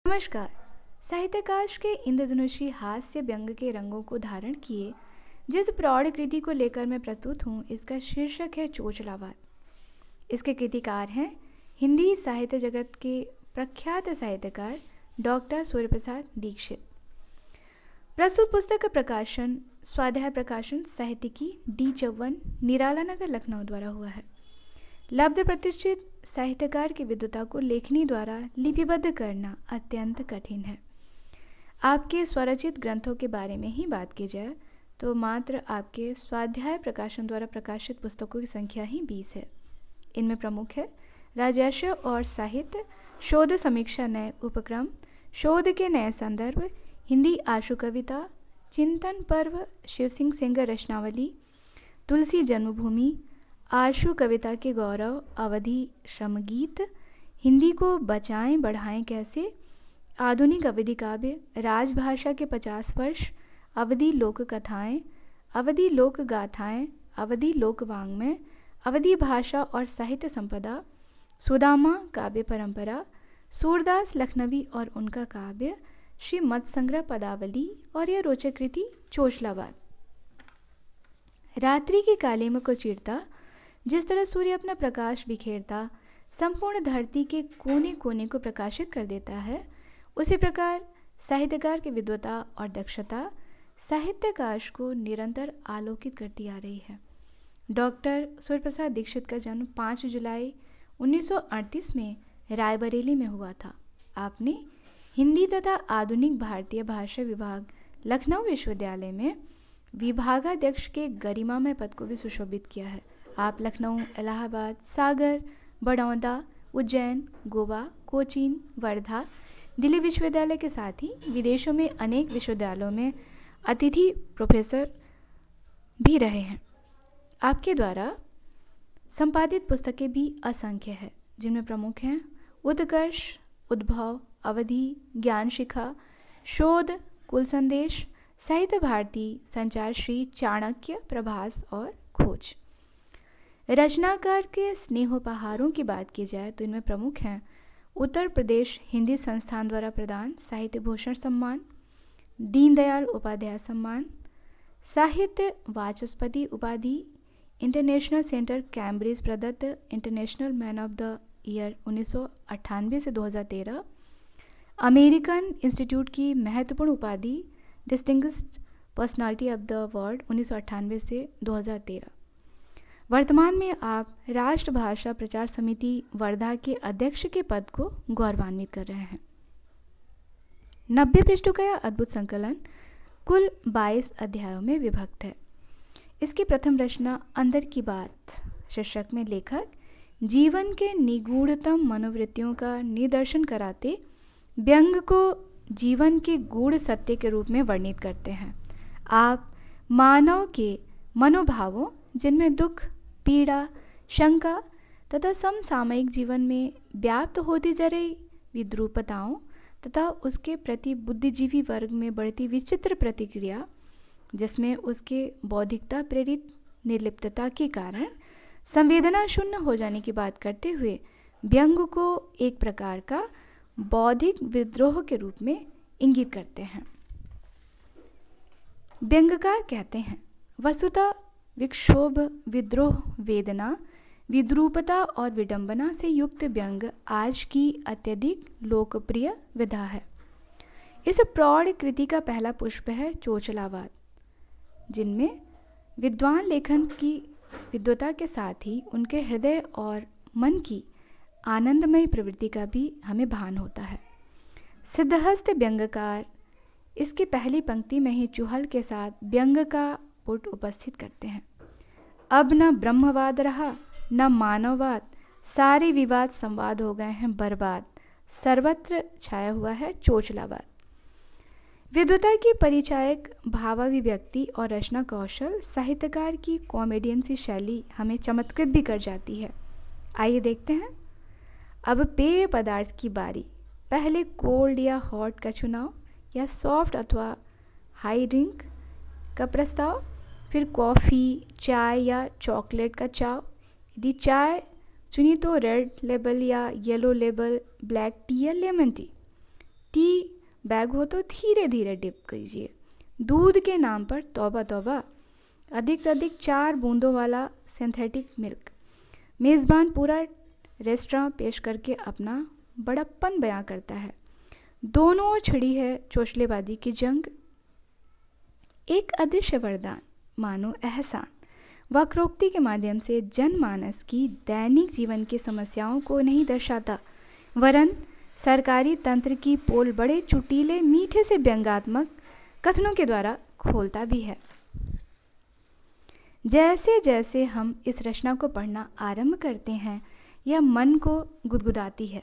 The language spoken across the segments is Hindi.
नमस्कार। साहित्यकार के इंद्रधनुषी हास्य व्यंग के रंगों को धारण किए जिस प्रौढ़ कृति को लेकर मैं प्रस्तुत हूँ, इसका शीर्षक है चोचलावाद। इसके कृतिकार हैं हिंदी साहित्य जगत के प्रख्यात साहित्यकार डॉक्टर सूर्यप्रसाद दीक्षित। प्रस्तुत पुस्तक का प्रकाशन स्वाध्याय प्रकाशन साहित्यिकी D54 निराला नगर लखनऊ द्वारा हुआ है। लब्ध प्रतिष्ठित साहित्यकार की विद्वता को लेखनी द्वारा लिपिबद्ध करना अत्यंत कठिन है। आपके स्वरचित ग्रंथों के बारे में ही बात की जाए तो मात्र आपके स्वाध्याय प्रकाशन द्वारा प्रकाशित पुस्तकों की संख्या ही 20 है। इनमें प्रमुख है राजस्व और साहित्य, शोध समीक्षा नए उपक्रम, शोध के नए संदर्भ, हिंदी आशु कविता, चिंतन पर्व, शिव सिंह सेंगर रचनावली, तुलसी जन्मभूमि, आशु कविता के गौरव, अवधि श्रमगीत, हिंदी को बचाएं बढ़ाएं कैसे, आधुनिक अवधि काव्य, राजभाषा के 50 वर्ष, अवधि लोक कथाएं, अवधि लोक गाथाएं, अवधि लोक वाङ्मय, अवधि भाषा और साहित्य संपदा, सुदामा काव्य परंपरा, सूरदास लखनवी और उनका काव्य, श्री मत संग्रह पदावली और यह रोचक कृति चोचलावाद। रात्रि की कालीमा को चीरता जिस तरह सूर्य अपना प्रकाश बिखेरता संपूर्ण धरती के कोने कोने को प्रकाशित कर देता है, उसी प्रकार साहित्यकार की विद्वता और दक्षता साहित्यकाश को निरंतर आलोकित करती आ रही है। डॉक्टर सूर्यप्रसाद दीक्षित का जन्म 5 जुलाई 1938 में रायबरेली में हुआ था। आपने हिंदी तथा आधुनिक भारतीय भाषा विभाग लखनऊ विश्वविद्यालय में विभागाध्यक्ष के गरिमामय पद को भी सुशोभित किया है। आप लखनऊ, इलाहाबाद, सागर, बड़ौदा, उज्जैन, गोवा, कोचीन, वर्धा, दिल्ली विश्वविद्यालय के साथ ही विदेशों में अनेक विश्वविद्यालयों में अतिथि प्रोफेसर भी रहे हैं। आपके द्वारा संपादित पुस्तकें भी असंख्य है, जिनमें प्रमुख हैं उत्कर्ष, उद्भव, अवधि, ज्ञान शिखा, शोध, कुल संदेश, साहित्य भारती, संचार श्री, चाणक्य, प्रभास और खोज। रचनाकार के स्नेहोपहारों की बात की जाए तो इनमें प्रमुख हैं उत्तर प्रदेश हिंदी संस्थान द्वारा प्रदान साहित्य भूषण सम्मान, दीनदयाल उपाध्याय सम्मान, साहित्य वाचस्पति उपाधि, इंटरनेशनल सेंटर कैम्ब्रिज प्रदत्त international man of the year 1998 से 2013, अमेरिकन इंस्टीट्यूट की महत्वपूर्ण उपाधि distinguished personality of the world 1998 से 2013। वर्तमान में आप राष्ट्रभाषा प्रचार समिति वर्धा के अध्यक्ष के पद को गौरवान्वित कर रहे हैं। 90 पृष्ठों का यह अद्भुत संकलन कुल 22 अध्यायों में विभक्त है। इसकी प्रथम रचना अंदर की बात शीर्षक में लेखक जीवन के निगूढ़तम मनोवृत्तियों का निदर्शन कराते व्यंग को जीवन के गूढ़ सत्य के रूप में वर्णित करते हैं। आप मानव के मनोभावों, जिनमें दुख, पीड़ा, शंका तथा समसामयिक जीवन में व्याप्त होती जा रही विद्रूपताओं तथा उसके प्रति बुद्धिजीवी वर्ग में बढ़ती विचित्र प्रतिक्रिया, जिसमें उसके बौद्धिकता प्रेरित निर्लिप्तता के कारण संवेदना शून्य हो जाने की बात करते हुए व्यंग को एक प्रकार का बौद्धिक विद्रोह के रूप में इंगित करते हैं। व्यंग्यकार कहते हैं, वस्तुतः विक्षोभ, विद्रोह, वेदना, विद्रूपता और विडंबना से युक्त व्यंग आज की अत्यधिक लोकप्रिय विधा है। इस प्रौढ़ कृति का पहला पुष्प है चोचलावाद, जिनमें विद्वान लेखन की विद्वता के साथ ही उनके हृदय और मन की आनंदमयी प्रवृत्ति का भी हमें भान होता है। सिद्धहस्त व्यंग्यकार इसकी पहली पंक्ति में ही चुहल के साथ व्यंग का पुट उपस्थित करते हैं। अब न ब्रह्मवाद रहा न मानववाद, सारे विवाद संवाद हो गए हैं बर्बाद, सर्वत्र छाया हुआ है चोचलावाद। विद्वता की परिचायक भावाभिव्यक्ति और रचना कौशल साहित्यकार की कॉमेडियन सी शैली हमें चमत्कृत भी कर जाती है। आइए देखते हैं। अब पेय पदार्थ की बारी। पहले कोल्ड या हॉट का चुनाव या सॉफ्ट अथवा हाई ड्रिंक का प्रस्ताव, फिर कॉफ़ी, चाय या चॉकलेट का चाव। यदि चाय चुनी तो रेड लेबल या येलो लेबल, ब्लैक टी या लेमन टी। टी बैग हो तो धीरे धीरे डिप कीजिए। दूध के नाम पर तौबा तौबा। अधिक से अधिक 4 बूंदों वाला सिंथेटिक मिल्क। मेज़बान पूरा रेस्टोरेंट पेश करके अपना बड़प्पन बयां करता है। दोनों ओर छिड़ी है चोचलेबाजी की जंग। एक अदृश्य वरदान, मानो एहसान, वक्रोक्ति के माध्यम से जनमानस की दैनिक जीवन की समस्याओं को नहीं दर्शाता, वरन सरकारी तंत्र की पोल बड़े चुटीले मीठे से व्यंग्यात्मक कथनों के द्वारा खोलता भी है। जैसे जैसे हम इस रचना को पढ़ना आरंभ करते हैं, यह मन को गुदगुदाती है।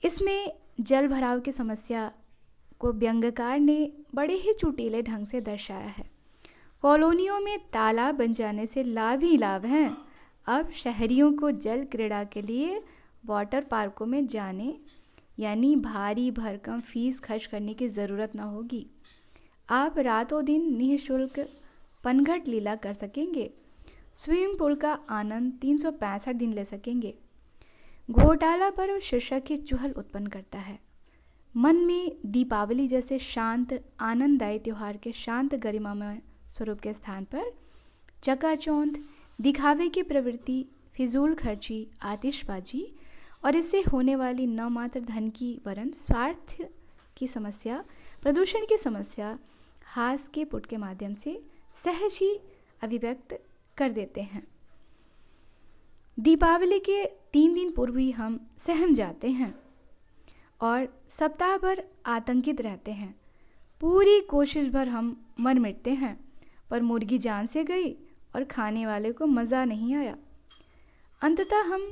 इसमें जल भराव की समस्या को व्यंग्यकार ने बड़े ही चुटीले ढंग से दर्शाया है। कॉलोनियों में तालाब बन जाने से लाभ ही लाभ हैं। अब शहरियों को जल क्रीड़ा के लिए वाटर पार्कों में जाने यानी भारी भरकम फीस खर्च करने की ज़रूरत न होगी। आप रातों दिन निःशुल्क पनघट लीला कर सकेंगे। स्विमिंग पूल का आनंद 365 दिन ले सकेंगे। घोटाला पर्व शीर्षक की चुहल उत्पन्न करता है। मन में दीपावली जैसे शांत आनंददायी त्योहार के शांत गरिमामय स्वरूप के स्थान पर चकाचौंध, दिखावे की प्रवृत्ति, फिजूल खर्ची, आतिशबाजी और इससे होने वाली न मात्र धन की वरन स्वार्थ की समस्या, प्रदूषण की समस्या हास के पुट के माध्यम से सहज ही अभिव्यक्त कर देते हैं। दीपावली के 3 दिन पूर्व ही हम सहम जाते हैं और सप्ताह भर आतंकित रहते हैं। पूरी कोशिश भर हम मर मिटते हैं, पर मुर्गी जान से गई और खाने वाले को मज़ा नहीं आया। अंततः हम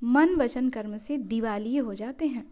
मन वचन कर्म से दिवालिये हो जाते हैं।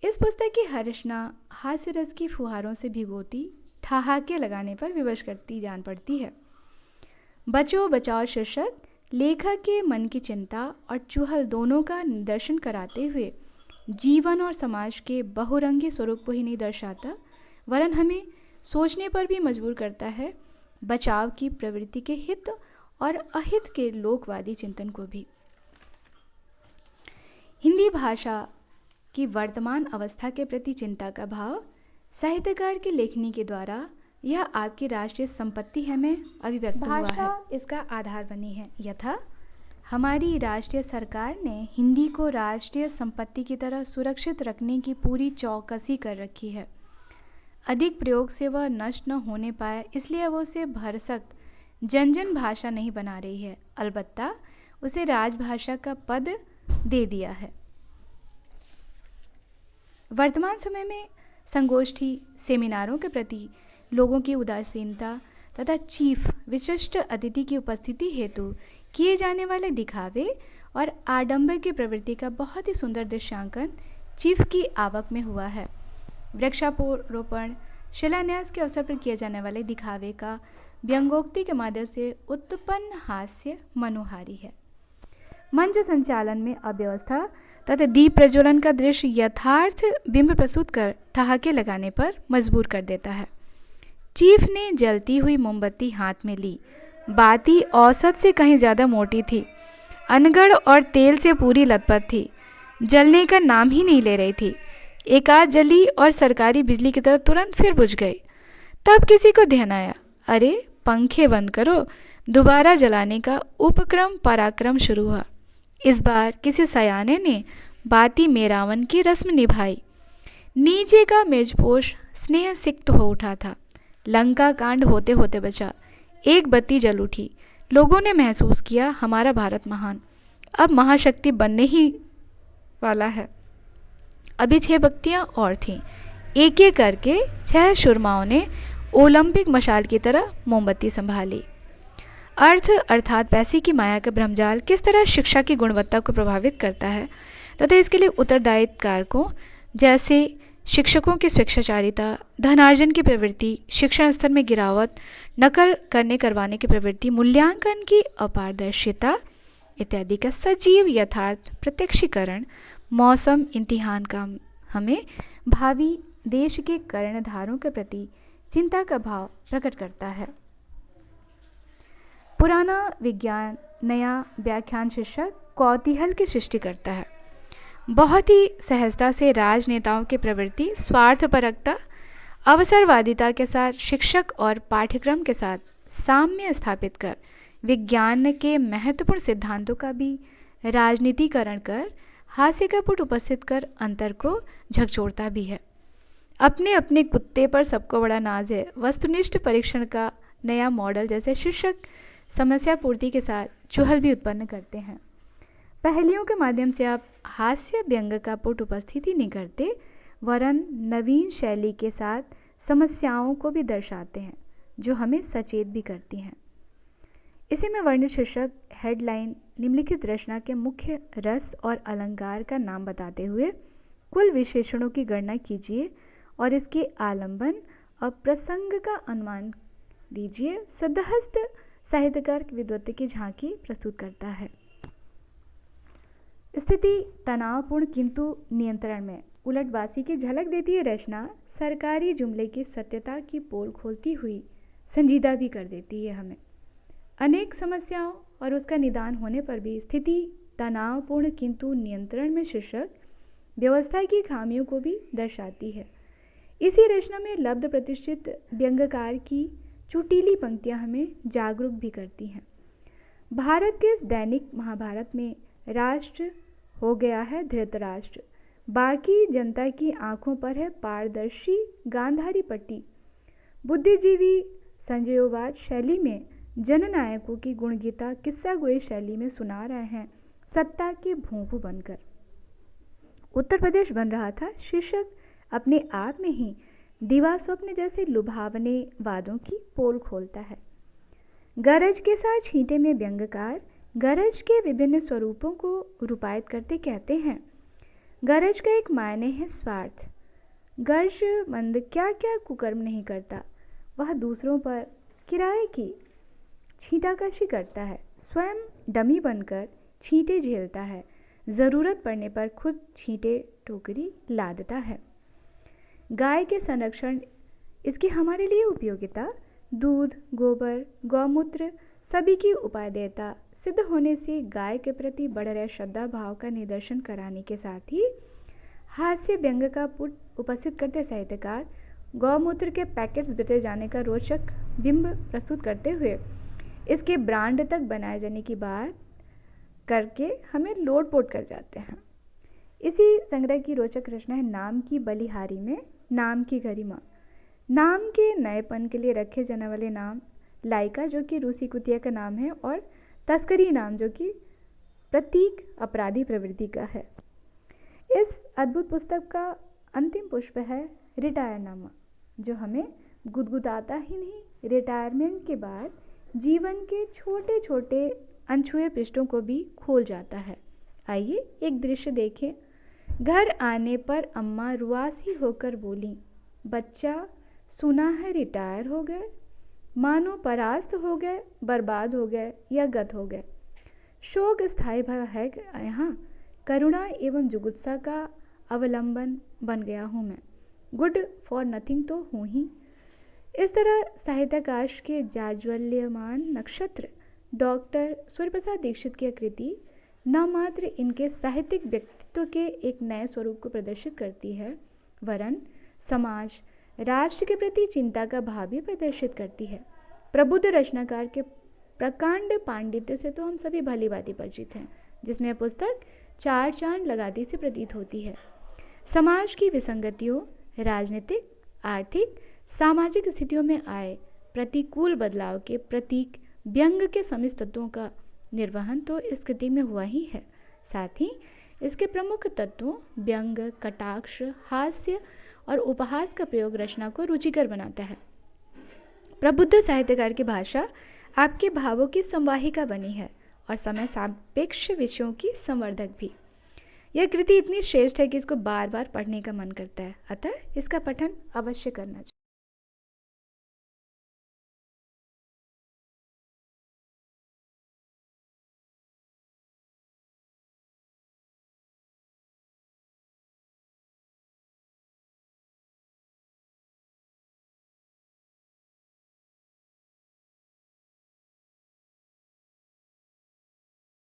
इस पुस्तक की हर रचना हास्य रस की फुहारों से भिगोती ठहाके लगाने पर विवश करती जान पड़ती है। बचो बचाओ शीर्षक लेखक के मन की चिंता और चुहल दोनों का निदर्शन कराते हुए जीवन और समाज के बहुरंगी स्वरूप को ही नहीं दर्शाता, वरन हमें सोचने पर भी मजबूर करता है, बचाव की प्रवृत्ति के हित और अहित के लोकवादी चिंतन को भी। हिंदी भाषा की वर्तमान अवस्था के प्रति चिंता का भाव साहित्यकार की लेखनी के द्वारा यह आपकी राष्ट्रीय संपत्ति है में अभिव्यक्त हुआ है। भाषा इसका आधार बनी है। यथा हमारी राष्ट्रीय सरकार ने हिंदी को राष्ट्रीय संपत्ति की तरह सुरक्षित रखने की पूरी चौकसी कर रखी है। अधिक प्रयोग से वह नष्ट न होने पाए, इसलिए वो उसे भरसक जन भाषा नहीं बना रही है, अलबत्ता उसे राजभाषा का पद दे दिया है। वर्तमान समय में संगोष्ठी सेमिनारों के प्रति लोगों की उदासीनता तथा चीफ विशिष्ट अतिथि की उपस्थिति हेतु किए जाने वाले दिखावे और आडंबर की प्रवृत्ति का बहुत ही सुंदर दृश्यांकन चीफ की आवक में हुआ है। वृक्षारोपण शिलान्यास के अवसर पर किए जाने वाले दिखावे का व्यंग्योक्ति के माध्यम से उत्पन्न हास्य मनोहारी है। मंच संचालन में अव्यवस्था तथा दीप प्रज्वलन का दृश्य यथार्थ बिंब प्रस्तुत कर ठहाके लगाने पर मजबूर कर देता है। चीफ ने जलती हुई मोमबत्ती हाथ में ली। बाती औसत से कहीं ज़्यादा मोटी थी, अनगढ़ और तेल से पूरी लथपथ थी, जलने का नाम ही नहीं ले रही थी। एक आध जली और सरकारी बिजली की तरह तुरंत फिर बुझ गई। तब किसी को ध्यान आया, अरे पंखे बंद करो। दोबारा जलाने का उपक्रम पराक्रम शुरू हुआ। इस बार किसी सयाने ने बाती मेरावन की रस्म निभाई। नीचे का मेजपोश स्नेह सिक्त हो उठा था। लंका कांड होते होते बचा। एक बत्ती जल उठी। लोगों ने महसूस किया, हमारा भारत महान, अब महाशक्ति बनने ही वाला है। अभी 6 बत्तियां और थीं। एक एक करके 6 सुरमाओं ने ओलंपिक मशाल की तरह मोमबत्ती संभाली। अर्थ अर्थात पैसे की माया का भ्रमजाल किस तरह शिक्षा की गुणवत्ता को प्रभावित करता है तथा इसके लिए उत्तरदायित्व कारकों जैसे शिक्षकों की स्वेच्छाचारिता, धनार्जन की प्रवृत्ति, शिक्षण स्तर में गिरावट, नकल करवाने की प्रवृत्ति, मूल्यांकन की अपारदर्शिता इत्यादि का सजीव यथार्थ प्रत्यक्षीकरण मौसम इम्तिहान का हमें भावी देश के कर्णधारों के प्रति चिंता का भाव प्रकट करता है। पुराना विज्ञान नया व्याख्यान शीर्षक कौतूहल की सृष्टि करता है। बहुत ही सहजता से राजनेताओं की प्रवृत्ति स्वार्थपरकता, अवसरवादिता के साथ शिक्षक और पाठ्यक्रम के साथ साम्य स्थापित कर विज्ञान के महत्वपूर्ण सिद्धांतों का भी राजनीतिकरण कर हास्य का पुट उपस्थित कर अंतर को झकझोरता भी है। अपने अपने कुत्ते पर सबको बड़ा नाज है वस्तुनिष्ठ परीक्षण का नया मॉडल जैसे शिक्षक समस्या पूर्ति के साथ चुहल भी उत्पन्न करते हैं। पहेलियों के माध्यम से आप हास्य व्यंग का पुट उपस्थित ही नहीं करते वरन नवीन शैली के साथ समस्याओं को भी दर्शाते हैं जो हमें सचेत भी करती हैं। इसी में वर्णित शीर्षक हेडलाइन निम्नलिखित रचना के मुख्य रस और अलंकार का नाम बताते हुए कुल विशेषणों की गणना कीजिए और इसके आलंबन और प्रसंग का अनुमान दीजिए। सदहस्त साहित्यकार की विद्वत्ता की झांकी प्रस्तुत करता है। स्थिति तनावपूर्ण किंतु नियंत्रण में उलटवासी की झलक देती है रचना सरकारी जुमले की सत्यता की पोल खोलती हुई संजीदा भी कर देती है हमें। अनेक समस्याओं और उसका निदान होने पर भी स्थिति तनावपूर्ण किंतु नियंत्रण में शीर्षक व्यवस्था की खामियों को भी दर्शाती है। इसी रचना में लब्ध प्रतिष्ठित व्यंग्यकार की चुटीली पंक्तियां हमें जागरूक भी करती हैं। भारत के इस दैनिक महाभारत में राष्ट्र हो गया है धृतराष्ट्र, बाकी जनता की आंखों पर है पारदर्शी गांधारी पट्टी। बुद्धिजीवी संजयोवाद शैली में जननायकों की गुणगीता किस्सा गोई शैली में सुना रहे हैं सत्ता के भोंपू बनकर। उत्तर प्रदेश बन रहा था शीर्षक अपने आप में ही दिवा स्वप्न जैसे लुभावने वादों की पोल खोलता है। गरज के साथ छींटे में व्यंग्यकार गरज के विभिन्न स्वरूपों को रूपायित करते कहते हैं। गरज का एक मायने है स्वार्थ। गर्जमंद क्या क्या कुकर्म नहीं करता, वह दूसरों पर किराए की छींटाकशी करता है, स्वयं डमी बनकर छींटे झेलता है, ज़रूरत पड़ने पर खुद छींटे टोकरी लादता है। गाय के संरक्षण इसकी हमारे लिए उपयोगिता, दूध गोबर गौमूत्र सभी की उपादेयता सिद्ध होने से गाय के प्रति बढ़ रहे श्रद्धा भाव का निदर्शन कराने के साथ ही हास्य व्यंग का पुट उपस्थित करते साहित्यकार गौमूत्र के पैकेट्स बिते जाने का रोचक बिंब प्रस्तुत करते हुए इसके ब्रांड तक बनाए जाने की बात करके हमें लोटपोट कर जाते हैं। इसी संग्रह की रोचक रचना है नाम की बलिहारी में नाम की गरिमा। नाम के नएपन के लिए रखे जाने वाले नाम लाइका जो कि रूसी कुतिया का नाम है और तस्करी नाम जो कि प्रतीक अपराधी प्रवृत्ति का है। इस अद्भुत पुस्तक का अंतिम पुष्प है रिटायरनामा जो हमें गुदगुदाता ही नहीं रिटायरमेंट के बाद जीवन के छोटे छोटे अनछुए पृष्ठों को भी खोल जाता है। आइए एक दृश्य देखें। घर आने पर अम्मा रुआसी होकर बोली, बच्चा सुना है रिटायर हो गए, मानो परास्त हो गए, बर्बाद हो गए या गत हो गए। शोक स्थायी भय है यहाँ, करुणा एवं जुगुत्सा का अवलंबन बन गया हूँ मैं, गुड फॉर नथिंग तो हूँ ही। इस तरह साहित्याकाश के जाज्वल्यमान नक्षत्र डॉक्टर सूर्यप्रसाद दीक्षित की कृति न मात्र इनके साहित्यिक व्यक्तित्व के एक नए स्वरूप को प्रदर्शित करती है वरन समाज राष्ट्र के प्रति चिंता का भाव भी प्रदर्शित करती है। प्रबुद्ध रचनाकार के प्रकांड पांडित्य से तो हम सभी भली भांति परिचित हैं, जिसमें पुस्तक चार चांद लगाती से प्रतीत होती है। समाज की विसंगतियों, राजनीतिक, आर्थिक, सामाजिक स्थितियों में आए प्रतिकूल बदलाव के प्रतीक व्यंग के समस्त तत्वों का निर्वहन तो इस कृति में हुआ ही है। साथ ही इसके प्रमुख तत्वों व्यंग, कटाक्ष, हास्य और उपहास का प्रयोग रचना को रुचिकर बनाता है। प्रबुद्ध साहित्यकार की भाषा आपके भावों की संवाहिका बनी है और समय सापेक्ष विषयों की संवर्धक भी। यह कृति इतनी श्रेष्ठ है कि इसको बार बार पढ़ने का मन करता है, अतः इसका पठन अवश्य करना चाहिए।